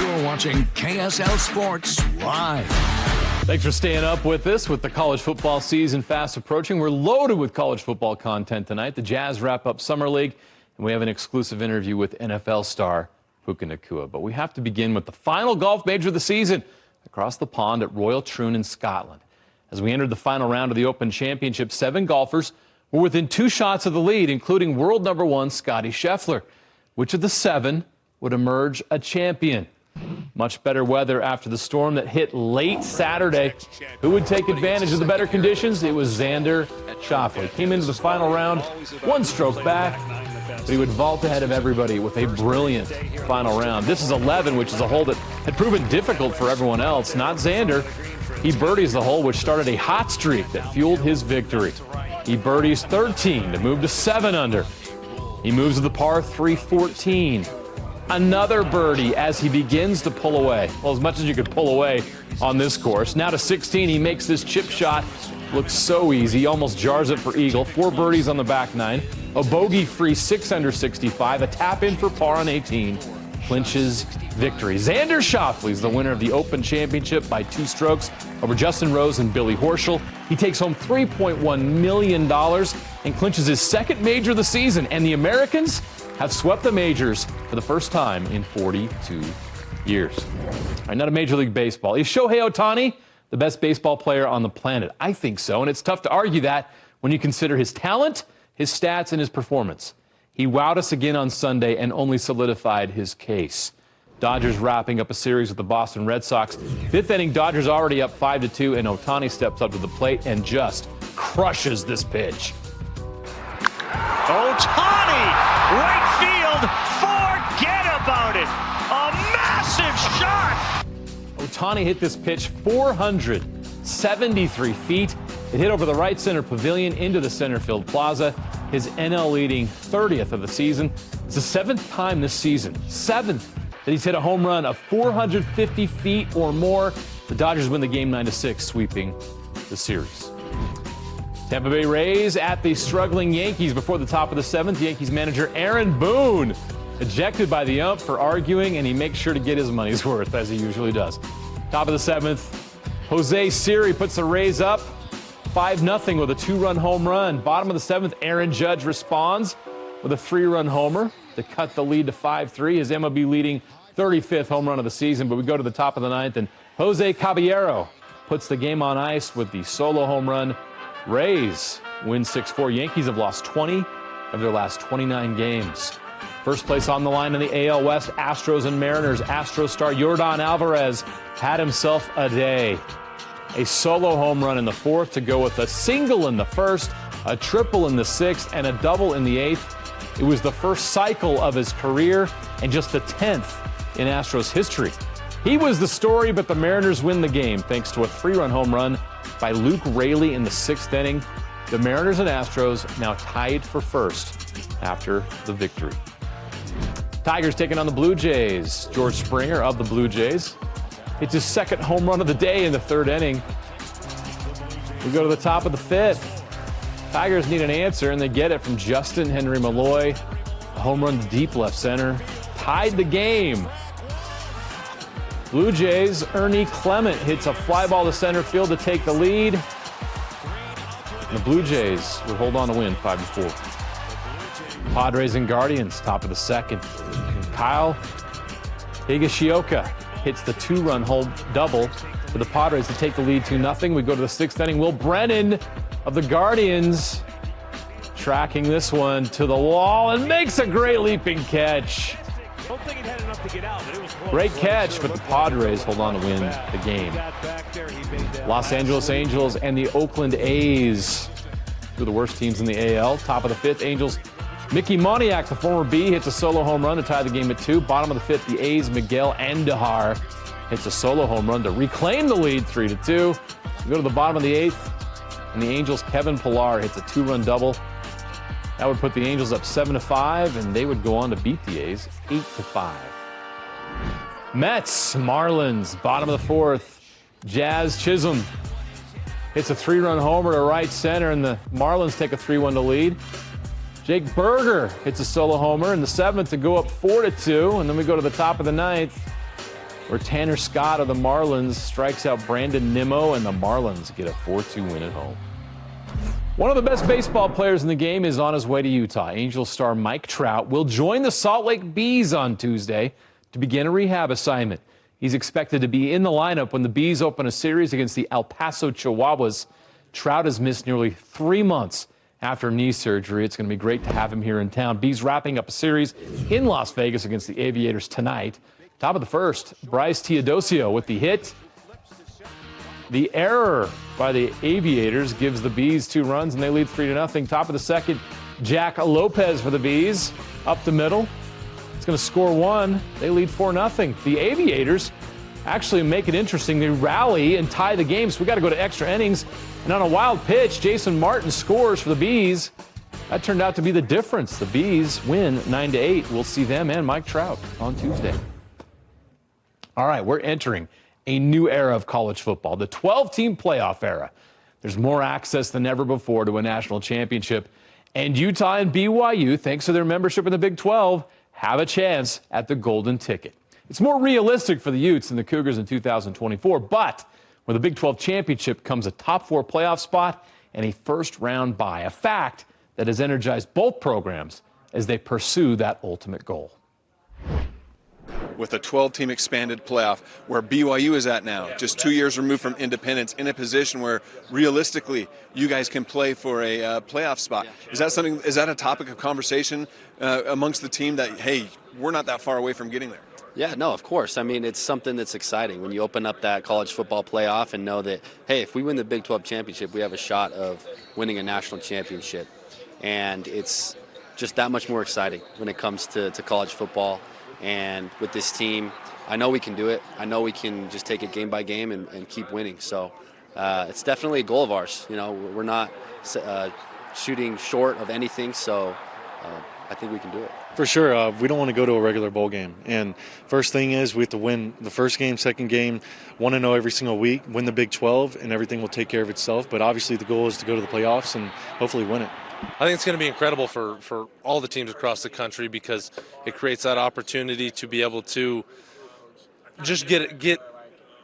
You're watching KSL Sports Live. Thanks for staying up with us with the college football season fast approaching. We're loaded with college football content tonight. The Jazz wrap up Summer League, and we have an exclusive interview with NFL star Puka Nacua. But we have to begin with the final golf major of the season across the pond at Royal Troon in Scotland. As we entered the final round of the Open Championship, 7 golfers were within 2 shots of the lead, including world number 1 Scottie Scheffler. Which of the 7 would emerge a champion? Much better weather after the storm that hit late Saturday. Who would take advantage of the better conditions? It was Xander Schauffele. Came into the final round 1 stroke back, but he would vault ahead of everybody with a brilliant final round. This is 11, which is a hole that had proven difficult for everyone else. Not Xander. He birdies the hole, which started a hot streak that fueled his victory. He birdies 13 to move to 7 under. He moves to the par 3 14. Another birdie as he begins to pull away. Well, as much as you could pull away on this course. Now to 16, he makes this chip shot. Looks so easy. Almost jars it for eagle. 4 birdies on the back 9. A bogey-free 6 under 65. A tap in for par on 18. Clinches victory. Xander Schauffele is the winner of the Open Championship by 2 strokes over Justin Rose and Billy Horschel. He takes home $3.1 million and clinches his 2nd major of the season. And the Americans have swept the majors for the first time in 42 years. All right, now to Major League Baseball. Is Shohei Ohtani the best baseball player on the planet? I think so, and it's tough to argue that when you consider his talent, his stats, and his performance. He wowed us again on Sunday and only solidified his case. Dodgers wrapping up a series with the Boston Red Sox. 5th inning, Dodgers already up 5-2, and Ohtani steps up to the plate and just crushes this pitch. Ohtani, right field, forget about it. A massive shot. Ohtani hit this pitch 473 feet. It hit over the right center pavilion into the center field plaza. His NL leading 30th of the season. It's the 7th time this season, 7th, that he's hit a home run of 450 feet or more. The Dodgers win the game 9-6, sweeping the series. Tampa Bay Rays at the struggling Yankees before the top of the 7th. Yankees manager Aaron Boone ejected by the ump for arguing, and he makes sure to get his money's worth, as he usually does. Top of the 7th, Jose Siri puts the Rays up 5-0 with a 2-run home run. Bottom of the 7th, Aaron Judge responds with a 3-run homer to cut the lead to 5-3. His MLB leading 35th home run of the season. But we go to the top of the 9th, and Jose Caballero puts the game on ice with the solo home run. Rays win 6-4. Yankees have lost 20 of their last 29 games. First place on the line in the AL West, Astros and Mariners. Astros star Yordan Alvarez had himself a day. A solo home run in the 4th to go with a single in the 1st, a triple in the 6th, and a double in the 8th. It was the first cycle of his career and just the 10th in Astros history. He was the story, but the Mariners win the game thanks to a 3-run home run by Luke Raley in the 6th inning. The Mariners and Astros now tied for first after the victory. Tigers taking on the Blue Jays. George Springer of the Blue Jays hits his 2nd home run of the day in the 3rd inning. We go to the top of the 5th. Tigers need an answer, and they get it from Justin Henry Malloy. A home run to deep left center. Tied the game. Blue Jays, Ernie Clement hits a fly ball to center field to take the lead. And the Blue Jays would hold on to win 5-4. Padres and Guardians, top of the 2nd. And Kyle Higashioka hits the 2-run home double for the Padres to take the lead 2-0. We go to the 6th inning. Will Brennan of the Guardians tracking this one to the wall and makes a great leaping catch. Great catch, but the Padres hold on to win the game. Los Angeles Angels and the Oakland A's, 2 of the worst teams in the AL. Top of the 5th, Angels. Mickey Moniak, the former B, hits a solo home run to tie the game at 2. Bottom of the 5th, the A's, Miguel Andujar hits a solo home run to reclaim the lead 3-2. We go to the bottom of the 8th, and the Angels' Kevin Pillar hits a 2-run double. That would put the Angels up 7-5, and they would go on to beat the A's 8-5. Mets, Marlins, bottom of the 4th. Jazz Chisholm hits a 3-run homer to right center, and the Marlins take a 3-1 to lead. Jake Berger hits a solo homer in the 7th to go up 4-2, and then we go to the top of the 9th. where Tanner Scott of the Marlins strikes out Brandon Nimmo, and the Marlins get a 4-2 win at home. One of the best baseball players in the game is on his way to Utah. Angel star Mike Trout will join the Salt Lake Bees on Tuesday to begin a rehab assignment. He's expected to be in the lineup when the Bees open a series against the El Paso Chihuahuas. Trout has missed nearly 3 months after knee surgery. It's going to be great to have him here in town. Bees wrapping up a series in Las Vegas against the Aviators tonight. Top of the first, Bryce Teodosio with the hit. The error by the Aviators gives the Bees 2 runs, and they lead 3-0. Top of the second, Jack Lopez for the Bees up the middle. It's going to score 1. They lead 4-0. The Aviators actually make it interesting. They rally and tie the game, so we got to go to extra innings. And on a wild pitch, Jason Martin scores for the Bees. That turned out to be the difference. The Bees win 9-8. We'll see them and Mike Trout on Tuesday. All right, we're entering a new era of college football, the 12-team playoff era. There's more access than ever before to a national championship. And Utah and BYU, thanks to their membership in the Big 12, have a chance at the golden ticket. It's more realistic for the Utes than the Cougars in 2024, but with the Big 12 championship comes a top 4 playoff spot and a first-round bye, a fact that has energized both programs as they pursue that ultimate goal. With a 12-team expanded playoff, where BYU is at now, just 2 years removed from independence, in a position where realistically you guys can play for a playoff spot. Is that a topic of conversation amongst the team that, hey, we're not that far away from getting there? Yeah, no, of course. I mean, it's something that's exciting when you open up that college football playoff and know that, hey, if we win the Big 12 championship, we have a shot of winning a national championship. And it's just that much more exciting when it comes to college football. And with this team, I know we can do it. I know we can just take it game by game and keep winning. So it's definitely a goal of ours. You know, we're not shooting short of anything, so I think we can do it. For sure. We don't want to go to a regular bowl game. And first thing is we have to win the first game, second game, 1-0 every single week, win the Big 12, and everything will take care of itself. But obviously the goal is to go to the playoffs and hopefully win it. I think it's going to be incredible for all the teams across the country because it creates that opportunity to be able to just get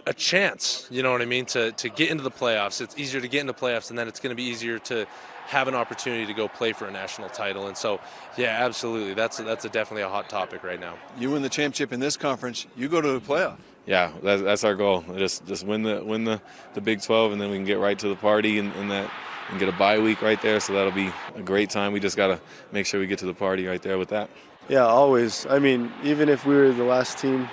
a chance, you know what I mean, to get into the playoffs. It's easier to get into playoffs, and then it's going to be easier to have an opportunity to go play for a national title. And so, yeah, absolutely, that's definitely a hot topic right now. You win the championship in this conference, you go to the playoff. Yeah, that's our goal. Just win the Big 12, and then we can get right to the party and get a bye week right there. So that'll be a great time. We just got to make sure we get to the party right there with that. Yeah, always. I mean, even if we were the last team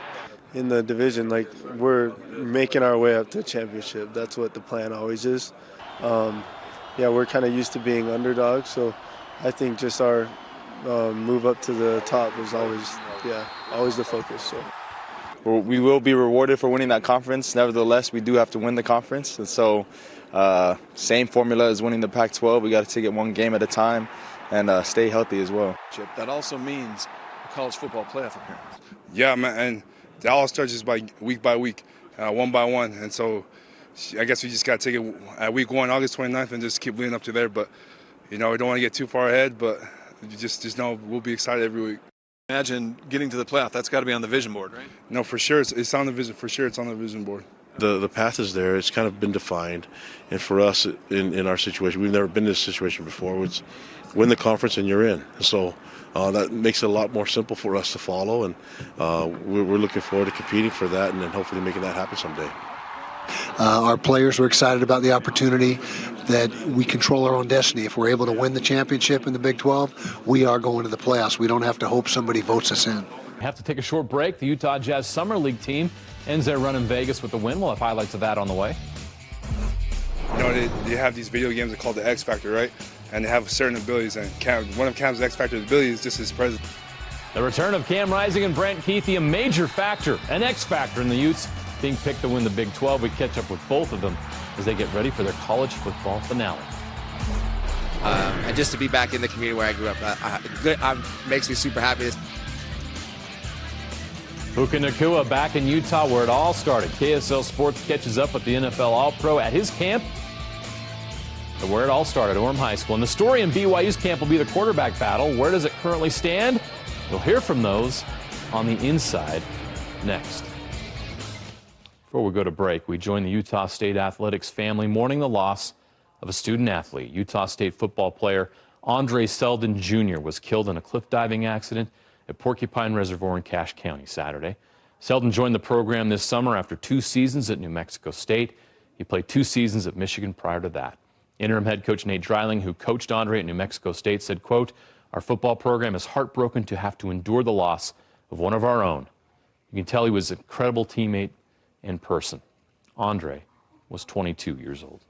in the division, like, we're making our way up to the championship. That's what the plan always is. Yeah, we're kind of used to being underdogs, so I think just our move up to the top is always the focus. So. We will be rewarded for winning that conference. Nevertheless, we do have to win the conference. And so same formula as winning the Pac-12. We got to take it one game at a time and stay healthy as well. That also means a college football playoff appearance. Yeah, man, and it all starts just by week, one by one. And so I guess we just got to take it at week 1, August 29th, and just keep leading up to there. But, you know, we don't want to get too far ahead, but you just know we'll be excited every week. Imagine getting to the playoff. That's got to be on the vision board, right? No, for sure. It's on the vision. For sure, it's on the vision board. The path is there. It's kind of been defined. And for us, in our situation, we've never been in this situation before. It's win the conference and you're in. So that makes it a lot more simple for us to follow. And we're looking forward to competing for that and then hopefully making that happen someday. Our players are excited about the opportunity that we control our own destiny. If we're able to win the championship in the Big 12, we are going to the playoffs. We don't have to hope somebody votes us in. We have to take a short break. The Utah Jazz Summer League team ends their run in Vegas with the win. We'll have highlights of that on the way. You know, they have these video games called the X Factor, right? And they have certain abilities, and one of Cam's X Factor abilities is just his presence. The return of Cam Rising and Brant Keithy, a major factor, an X factor in the Utes being picked to win the Big 12. We catch up with both of them as they get ready for their college football finale. And just to be back in the community where I grew up makes me super happy. Puka Nacua back in Utah where it all started. KSL Sports catches up with the NFL All-Pro at his camp, where it all started, Orem High School. And the story in BYU's camp will be the quarterback battle. Where does it currently stand? You'll hear from those on the inside next. Before we go to break, we join the Utah State athletics family mourning the loss of a student athlete. Utah State football player Andre Selden Jr. was killed in a cliff diving accident at Porcupine Reservoir in Cache County Saturday. Selden joined the program this summer after 2 seasons at New Mexico State. He played 2 seasons at Michigan prior to that. Interim head coach Nate Dreiling, who coached Andre at New Mexico State, said, quote, "Our football program is heartbroken to have to endure the loss of one of our own. You can tell he was an incredible teammate in person." Andre was 22 years old.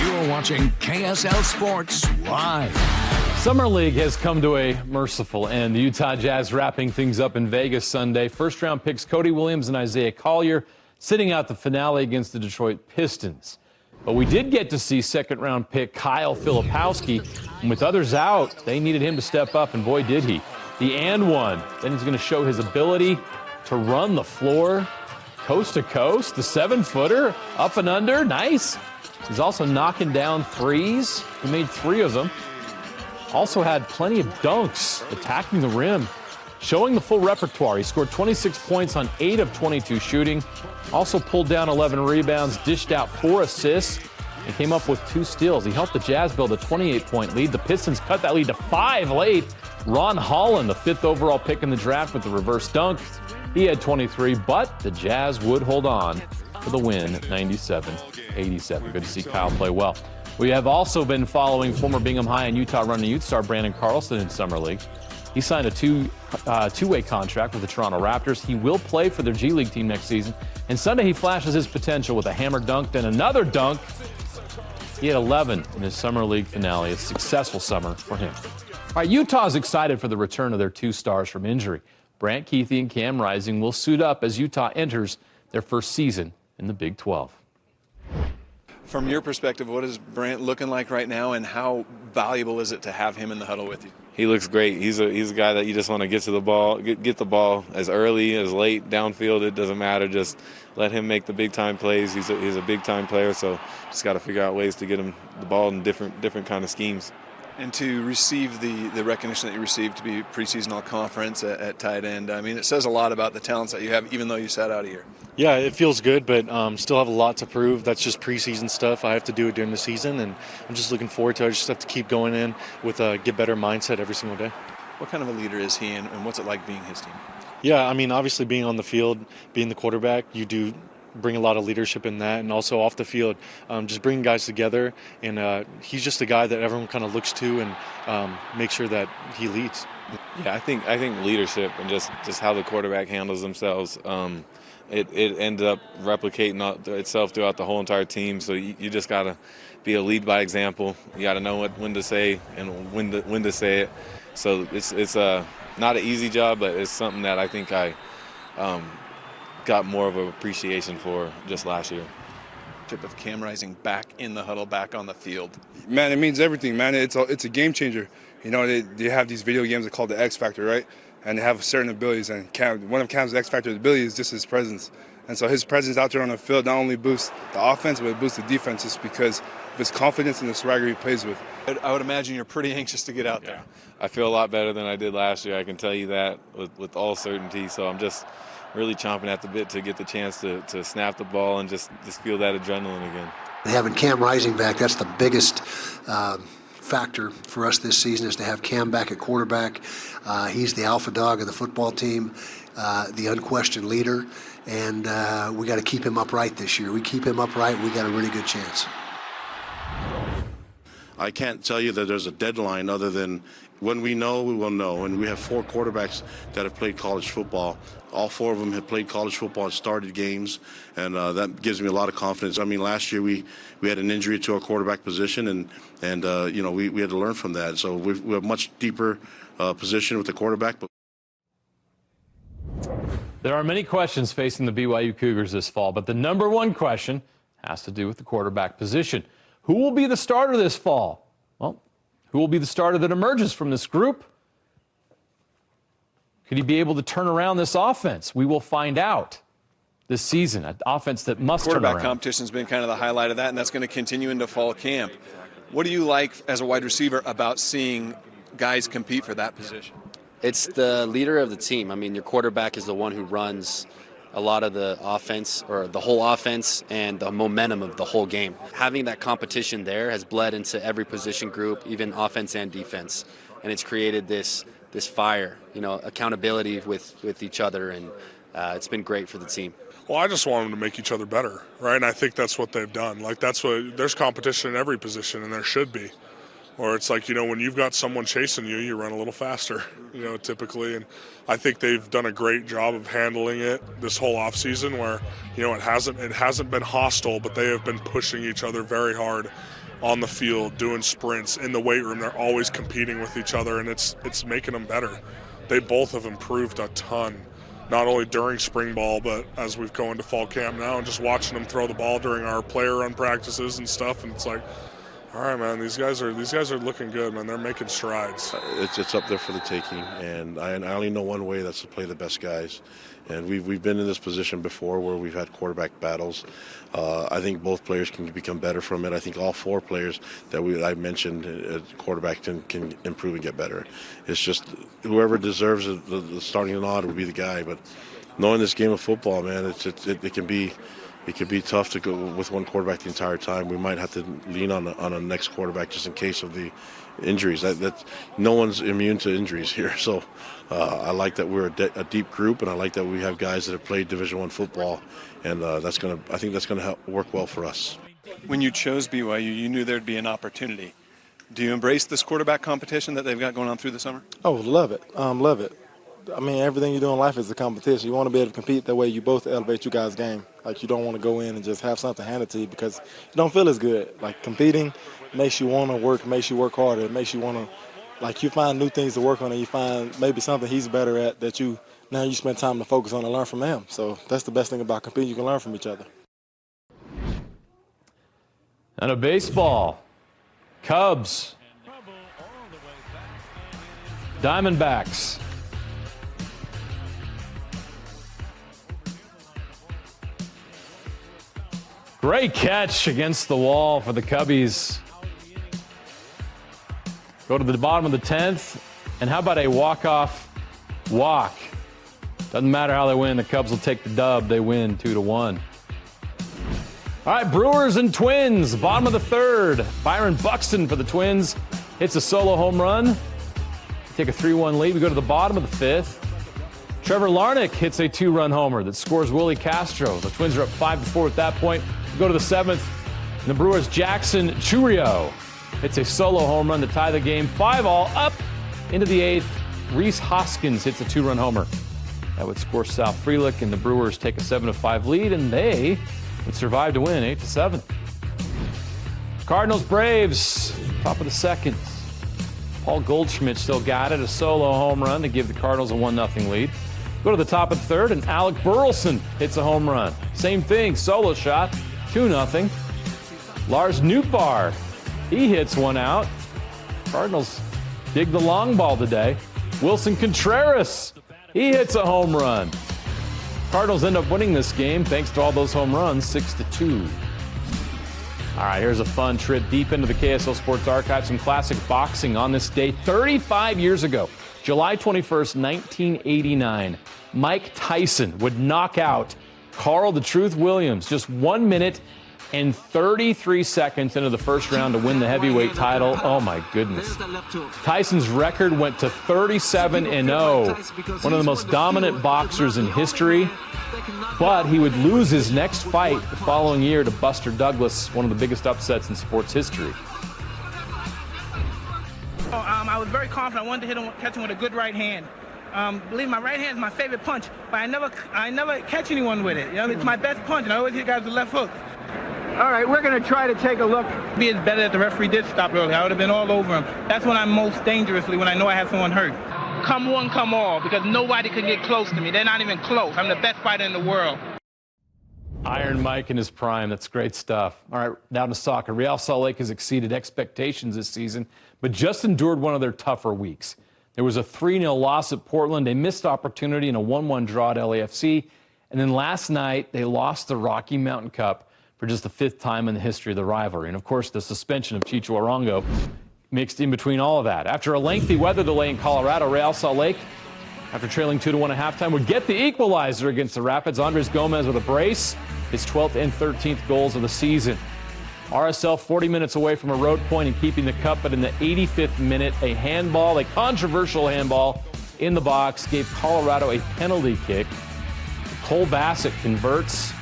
You're watching KSL Sports Live. Summer League has come to a merciful end. The Utah Jazz wrapping things up in Vegas Sunday. First-round picks Cody Williams and Isaiah Collier sitting out the finale against the Detroit Pistons. But we did get to see second-round pick Kyle Filipowski. And with others out, they needed him to step up, and boy, did he. The and one. Then he's going to show his ability to run the floor coast to coast. The 7-footer, up and under, nice. He's also knocking down threes. He made 3 of them. Also had plenty of dunks, attacking the rim, showing the full repertoire. He scored 26 points on 8 of 22 shooting. Also pulled down 11 rebounds, dished out 4 assists, and came up with 2 steals. He helped the Jazz build a 28-point lead. The Pistons cut that lead to 5 late. Ron Holland, the 5th overall pick in the draft with the reverse dunk. He had 23, but the Jazz would hold on for the win, 97-87. Good to see Kyle play well. We have also been following former Bingham High and Utah Running Youth star Brandon Carlson in Summer League. He signed a two-way contract with the Toronto Raptors. He will play for their G League team next season. And Sunday he flashes his potential with a hammer dunk, then another dunk. He had 11 in his Summer League finale. A successful summer for him. All right, Utah's excited for the return of their 2 stars from injury. Brant Kuithe and Cam Rising will suit up as Utah enters their first season in the Big 12. From your perspective, what is Brant looking like right now, and how valuable is it to have him in the huddle with you? He looks great. He's a guy that you just want to get to the ball, get the ball as early as late, downfield. It doesn't matter. Just let him make the big time plays. He's a big time player, so just got to figure out ways to get him the ball in different kind of schemes. And to receive the recognition that you received to be preseason all-conference at tight end, I mean, it says a lot about the talents that you have, even though you sat out a year. Yeah, it feels good, but still have a lot to prove. That's just preseason stuff. I have to do it during the season, and I'm just looking forward to it. I just have to keep going in with a get better mindset every single day. What kind of a leader is he, and what's it like being his team? Yeah, I mean, obviously being on the field, being the quarterback, you do bring a lot of leadership in that, and also off the field, just bringing guys together. And he's just a guy that everyone kind of looks to and make sure that he leads. Yeah, I think leadership and just how the quarterback handles themselves. It ends up replicating itself throughout the whole entire team. So you just gotta be a lead by example. You gotta know when to say and when to say it. So it's not an easy job, but it's something that I think I got more of an appreciation for just last year. Of Cam Rising back in the huddle, back on the field. Man, it means everything, man. It's a game changer. You know, they have these video games that called the X Factor, right? And they have certain abilities, and one of Cam's X Factor's abilities is just his presence. And so his presence out there on the field not only boosts the offense, but it boosts the defense just because of his confidence and the swagger he plays with. I would imagine you're pretty anxious to get out there. I feel a lot better than I did last year. I can tell you that with all certainty. So I'm just really chomping at the bit to get the chance to snap the ball and just feel that adrenaline again. Having Cam Rising back, that's the biggest factor for us this season, is to have Cam back at quarterback. He's the alpha dog of the football team, the unquestioned leader, and we got to keep him upright this year. We keep him upright, we got a really good chance. I can't tell you that there's a deadline other than when we know, we will know. And we have 4 quarterbacks that have played college football. All 4 of them have played college football and started games, and that gives me a lot of confidence. I mean, last year we had an injury to our quarterback position, and you know, we had to learn from that. So we have a much deeper position with the quarterback. There are many questions facing the BYU Cougars this fall, but the number one question has to do with the quarterback position. Who will be the starter this fall? Well, who will be the starter that emerges from this group? Could he be able to turn around this offense? We will find out this season, an offense that must turn around. Quarterback competition has been kind of the highlight of that, and that's going to continue into fall camp. What do you like as a wide receiver about seeing guys compete for that position? It's the leader of the team. I mean, your quarterback is the one who runs a lot of the offense, or the whole offense, and the momentum of the whole game. Having that competition there has bled into every position group, even offense and defense, and it's created this fire, accountability with each other, and it's been great for the team. Well, I just want them to make each other better, right? And I think that's what they've done. Like, there's competition in every position, and there should be. Or it's like, when you've got someone chasing you, you run a little faster, typically. And I think they've done a great job of handling it this whole offseason where, it hasn't been hostile, but they have been pushing each other very hard on the field, doing sprints. In the weight room, they're always competing with each other, and it's making them better. They both have improved a ton, not only during spring ball, but as we've gone into fall camp now, and just watching them throw the ball during our player run practices and stuff. And it's like, all right, man, these guys are looking good, man. They're making strides. It's up there for the taking, and I only know one way, that's to play the best guys. And we've been in this position before where we've had quarterback battles. I think both players can become better from it. I think all four players that I mentioned, quarterback can improve and get better. It's just whoever deserves the starting nod will be the guy. But knowing this game of football, man, it can be. It could be tough to go with one quarterback the entire time. We might have to lean on a next quarterback just in case of the injuries. That no one's immune to injuries here. So I like that we're a deep group, and I like that we have guys that have played Division I football, and I think that's going to work well for us. When you chose BYU, you knew there'd be an opportunity. Do you embrace this quarterback competition that they've got going on through the summer? Oh, love it. Love it. I mean, everything you do in life is a competition. You want to be able to compete that way. You both elevate you guys' game. Like, you don't want to go in and just have something handed to you because you don't feel as good. Like, competing makes you want to work, makes you work harder. It makes you want to, like, you find new things to work on, and you find maybe something he's better at that now you spend time to focus on and learn from him. So that's the best thing about competing. You can learn from each other. And a baseball. Cubs. Diamondbacks. Great catch against the wall for the Cubbies. Go to the bottom of the 10th, and how about a walk-off walk? Doesn't matter how they win, the Cubs will take the dub. They win 2-1. All right, Brewers and Twins, bottom of the 3rd. Byron Buxton for the Twins hits a solo home run. Take a 3-1 lead. We go to the bottom of the 5th. Trevor Larnach hits a 2-run homer that scores Willie Castro. The Twins are up 5-4 at that point. We go to the 7th. And the Brewers' Jackson Churio hits a solo home run to tie the game 5-all up into the 8th. Rhys Hoskins hits a 2-run homer. That would score Sal Frelick, and the Brewers take a 7-5 lead, and they would survive to win 8-7. Cardinals Braves, top of the 2nd. Paul Goldschmidt still got it, a solo home run to give the Cardinals a 1-0 lead. Go to the top of the 3rd, and Alec Burleson hits a home run. Same thing, solo shot, 2-0. Lars Nootbaar, he hits one out. Cardinals dig the long ball today. Wilson Contreras, he hits a home run. Cardinals end up winning this game thanks to all those home runs, 6-2. All right, here's a fun trip deep into the KSL Sports archive. Some classic boxing on this day 35 years ago. July 21st, 1989, Mike Tyson would knock out Carl the Truth Williams just 1 minute and 33 seconds into the first round to win the heavyweight title. Oh, my goodness. Tyson's record went to 37-0, one of the most dominant boxers in history. But he would lose his next fight the following year to Buster Douglas, one of the biggest upsets in sports history. I was very confident. I wanted to hit him, catch him with a good right hand. Believe my right hand is my favorite punch, but I never catch anyone with it. It's my best punch, and I always hit guys with the left hook. All right, we're going to try to take a look. It'd be better if the referee did stop early. I would have been all over him. That's when I'm most dangerously, when I know I have someone hurt. Come one, come all, because nobody can get close to me. They're not even close. I'm the best fighter in the world. Iron Mike in his prime. That's great stuff. All right, down to soccer. Real Salt Lake has exceeded expectations this season, but just endured one of their tougher weeks. There was a 3-0 loss at Portland, a missed opportunity, and a 1-1 draw at LAFC. And then last night, they lost the Rocky Mountain Cup for just the 5th time in the history of the rivalry. And of course, the suspension of Chicho Arango mixed in between all of that. After a lengthy weather delay in Colorado, Real Salt Lake, after trailing 2-1 at halftime, would get the equalizer against the Rapids. Andres Gomez with a brace, his 12th and 13th goals of the season. RSL 40 minutes away from a road point and keeping the cup, but in the 85th minute, a handball, a controversial handball in the box, gave Colorado a penalty kick. Cole Bassett converts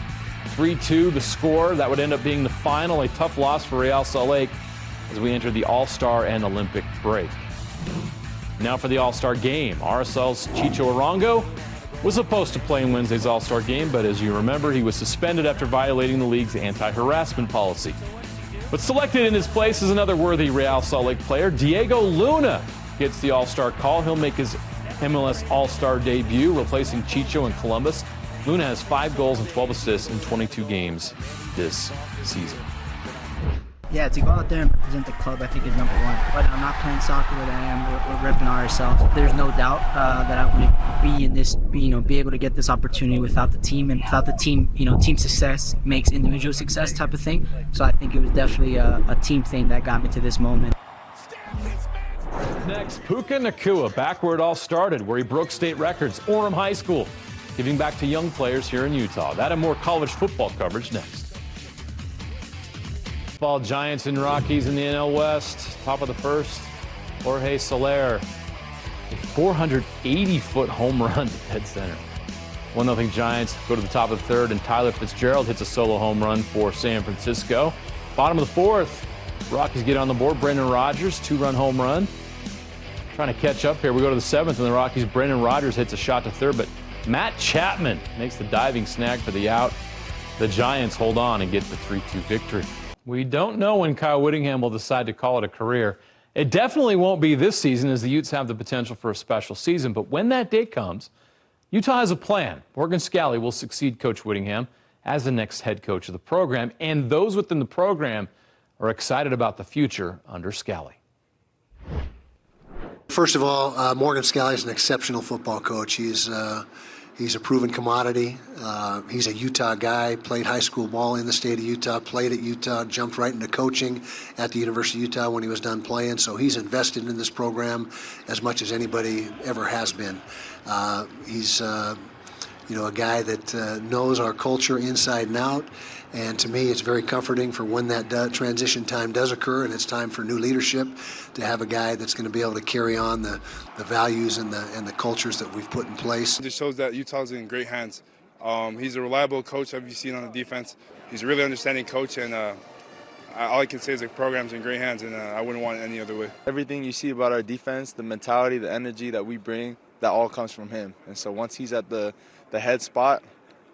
3-2, the score. That would end up being the final, a tough loss for Real Salt Lake as we enter the All-Star and Olympic break. Now for the All-Star game. RSL's Chicho Arango was supposed to play in Wednesday's All-Star game, but as you remember, he was suspended after violating the league's anti-harassment policy. But selected in his place is another worthy Real Salt Lake player. Diego Luna gets the All-Star call. He'll make his MLS All-Star debut, replacing Chicho in Columbus. Luna has 5 goals and 12 assists in 22 games this season. Yeah, to go out there and represent the club, I think is number one. But I'm not playing soccer with I am. We're repping RSL. There's no doubt that I wouldn't be in this, be able to get this opportunity without the team, and without the team, team success makes individual success type of thing. So I think it was definitely a team thing that got me to this moment. Next, Puka Nacua, back where it all started, where he broke state records, Orem High School, giving back to young players here in Utah. That and more college football coverage next. Ball Giants and Rockies in the NL West. Top of the first, Jorge Soler, a 480-foot home run to dead center. 1-0 Giants go to the top of the third, and Tyler Fitzgerald hits a solo home run for San Francisco. Bottom of the fourth, Rockies get on the board. Brendan Rodgers, 2-run home run. Trying to catch up here. We go to the seventh, and the Rockies, Brendan Rodgers hits a shot to third, but Matt Chapman makes the diving snag for the out. The Giants hold on and get the 3-2 victory. We don't know when Kyle Whittingham will decide to call it a career. It definitely won't be this season, as the Utes have the potential for a special season. But when that day comes, Utah has a plan. Morgan Scalley will succeed Coach Whittingham as the next head coach of the program, and those within the program are excited about the future under Scalley. First of all, Morgan Scalley is an exceptional football coach. He's a proven commodity. He's a Utah guy, played high school ball in the state of Utah, played at Utah, jumped right into coaching at the University of Utah when he was done playing. So he's invested in this program as much as anybody ever has been. He's a guy that knows our culture inside and out. And to me, it's very comforting for when that transition time does occur and it's time for new leadership to have a guy that's going to be able to carry on the values and the cultures that we've put in place. It just shows that Utah's in great hands. He's a reliable coach, have you seen on the defense. He's a really understanding coach, and all I can say is the program's in great hands, and I wouldn't want it any other way. Everything you see about our defense, the mentality, the energy that we bring, that all comes from him. And so once he's at the head spot,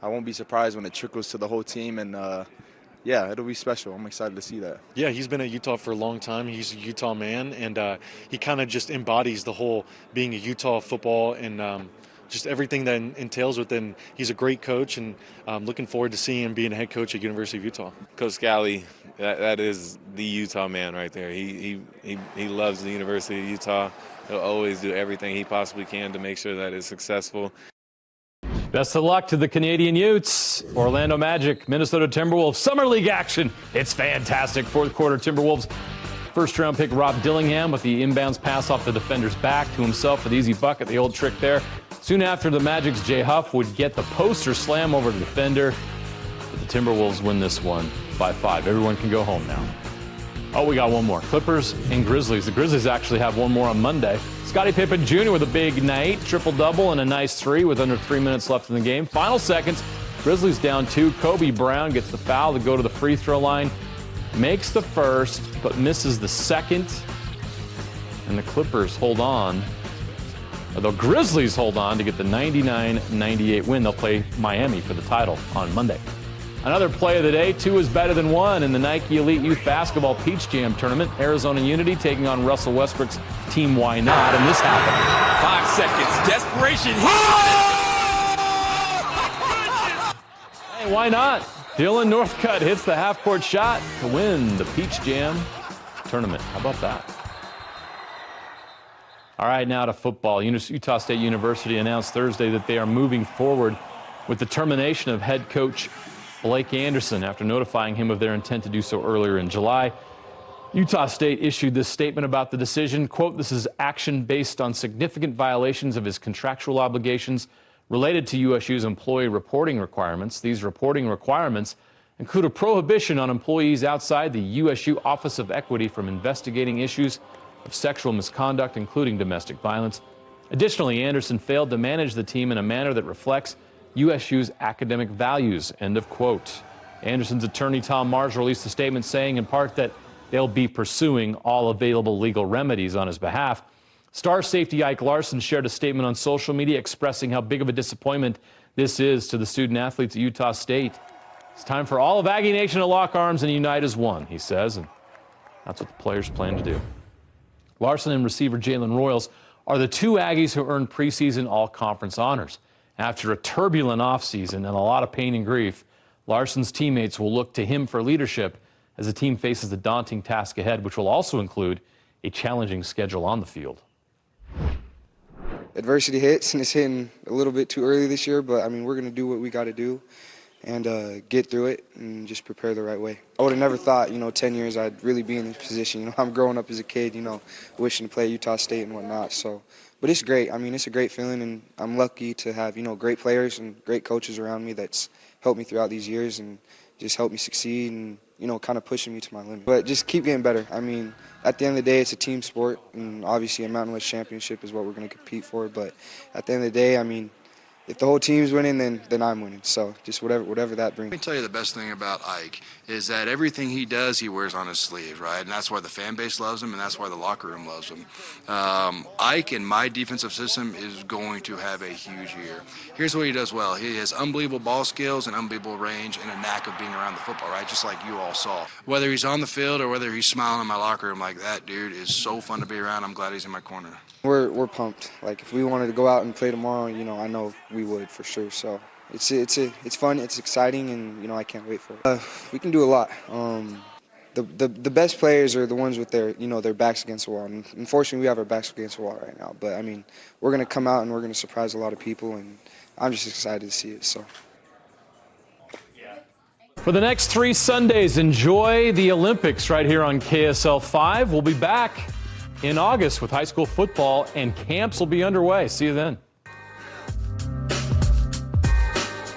I won't be surprised when it trickles to the whole team, and yeah, it'll be special. I'm excited to see that. Yeah, he's been at Utah for a long time. He's a Utah man, and he kind of just embodies the whole being a Utah football and just everything that entails within. He's a great coach, and I'm looking forward to seeing him being a head coach at University of Utah. Coach Scalley, that is the Utah man right there. He loves the University of Utah. He'll always do everything he possibly can to make sure that it's successful. Best of luck to the Canadian Utes. Orlando Magic, Minnesota Timberwolves, Summer League action. It's fantastic. Fourth quarter, Timberwolves first-round pick Rob Dillingham with the inbounds pass off the defender's back to himself for the easy bucket, the old trick there. Soon after, the Magic's Jay Huff would get the poster slam over the defender. But the Timberwolves win this one by 5. Everyone can go home now. Oh, we got one more. Clippers and Grizzlies. The Grizzlies actually have one more on Monday. Scottie Pippen Jr. with a big night, triple-double and a nice 3 with under 3 minutes left in the game. Final seconds, Grizzlies down 2. Kobe Brown gets the foul to go to the free throw line. Makes the first, but misses the second. And the Clippers hold on. The Grizzlies hold on to get the 99-98 win. They'll play Miami for the title on Monday. Another play of the day, 2 is better than 1 in the Nike Elite Youth Basketball Peach Jam Tournament. Arizona Unity taking on Russell Westbrook's team Why Not, and this happened. 5 seconds, desperation. Hey, why not? Dylan Northcutt hits the half-court shot to win the Peach Jam Tournament. How about that? All right, now to football. Utah State University announced Thursday that they are moving forward with the termination of head coach Blake Anderson after notifying him of their intent to do so earlier in July. Utah State issued this statement about the decision. Quote, "This is action based on significant violations of his contractual obligations related to USU's employee reporting requirements. These reporting requirements include a prohibition on employees outside the USU Office of Equity from investigating issues of sexual misconduct, including domestic violence. Additionally, Anderson failed to manage the team in a manner that reflects USU's academic values," end of quote. Anderson's attorney, Tom Mars, released a statement saying in part that they'll be pursuing all available legal remedies on his behalf. Star safety Ike Larson shared a statement on social media expressing how big of a disappointment this is to the student athletes at Utah State. "It's time for all of Aggie Nation to lock arms and unite as one," he says, and that's what the players plan to do. Larson and receiver Jalen Royals are the two Aggies who earned preseason all-conference honors. After a turbulent offseason and a lot of pain and grief, Larson's teammates will look to him for leadership as the team faces the daunting task ahead, which will also include a challenging schedule on the field. Adversity hits, and it's hitting a little bit too early this year, but I mean, we're going to do what we got to do and get through it and just prepare the right way. I would have never thought, 10 years I'd really be in this position. I'm growing up as a kid, wishing to play at Utah State and whatnot. So, but it's great. I mean, it's a great feeling, and I'm lucky to have, great players and great coaches around me that's helped me throughout these years and just helped me succeed and, kind of pushing me to my limit. But just keep getting better. I mean, at the end of the day, it's a team sport, and obviously a Mountain West championship is what we're going to compete for. But at the end of the day, I mean, if the whole team's winning, then I'm winning. So just whatever that brings. Let me tell you the best thing about Ike is that everything he does, he wears on his sleeve, right? And that's why the fan base loves him, and that's why the locker room loves him. Ike in my defensive system is going to have a huge year. Here's what he does well. He has unbelievable ball skills and unbelievable range and a knack of being around the football, right? Just like you all saw. Whether he's on the field or whether he's smiling in my locker room, like, that dude is so fun to be around. I'm glad he's in my corner. We're pumped. Like, if we wanted to go out and play tomorrow, I know we would for sure. So it's fun, it's exciting, and I can't wait for it. We can do a lot. The best players are the ones with their their backs against the wall. And unfortunately, we have our backs against the wall right now. But I mean, we're gonna come out and we're gonna surprise a lot of people, and I'm just excited to see it. So. For the next 3 Sundays, enjoy the Olympics right here on KSL 5. We'll be back in August with high school football, and camps will be underway. See you then.